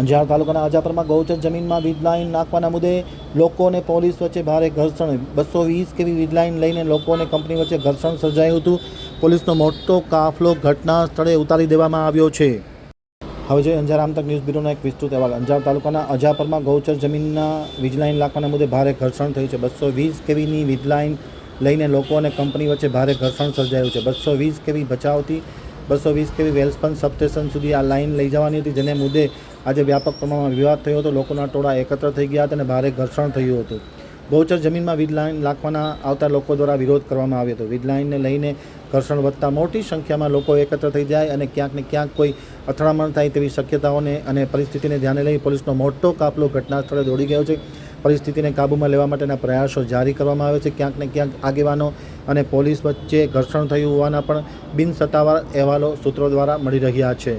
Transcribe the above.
અંજાર તાલુકાના અજાપરમાં ગૌચર જમીનમાં વીજ લાઇન નાખવાના મુદ્દે લોકો અને પોલીસ વચ્ચે ભારે ઘર્ષણ. 220 કેવી વીજ લાઇન લઈને લોકો અને કંપની વચ્ચે ઘર્ષણ સર્જાયું હતું. પોલીસનો મોટો કાફલો ઘટના સ્થળે ઉતારી દેવામાં આવ્યો છે. હવે જોઈએ અંજાર આમતક ન્યૂઝ બ્યુરોનો એક વિસ્તૃત અહેવાલ. અંજાર તાલુકાના અજાપરમાં ગૌચર જમીનના વીજ લાઇન નાખવાના મુદ્દે ભારે ઘર્ષણ થયું છે. 220 કેવીની વીજ લાઇન લઈને લોકો અને કંપની વચ્ચે ભારે ઘર્ષણ સર્જાયું છે. 220 કેવી બચાવથી 220 કેવી વેલસ્પન સબસ્ટેશન સુધી આ લાઇન લઈ જવાની હતી, જેને મુદ્દે આજે વ્યાપક પ્રમાણમાં વિવાદ થયો હતો. લોકોના ટોળા એકત્ર થઈ ગયા હતા અને ભારે ઘર્ષણ થયું હતું. ગૌચર જમીનમાં વીજ લાઇન નાખવાના આવતા લોકો દ્વારા વિરોધ કરવામાં આવ્યો હતો. વીજ લાઇનને લઈને ઘર્ષણ વધતા મોટી સંખ્યામાં લોકો એકત્ર થઈ જાય અને ક્યાંક ને ક્યાંક કોઈ અથડામણ થાય તેવી શક્યતાઓને અને પરિસ્થિતિને ધ્યાને લઈ પોલીસનો મોટો કાફલો ઘટના સ્થળે દોડી ગયો છે. પરિસ્થિતિને કાબૂમાં લેવા માટેના પ્રયાસો જારી કરવામાં આવે છે. ક્યાંક ને ક્યાંક આગેવાનો અને પોલીસ વચ્ચે ઘર્ષણ થયું હોવાના પણ બિનસત્તાવાર અહેવાલો સૂત્રો દ્વારા મળી રહ્યા છે.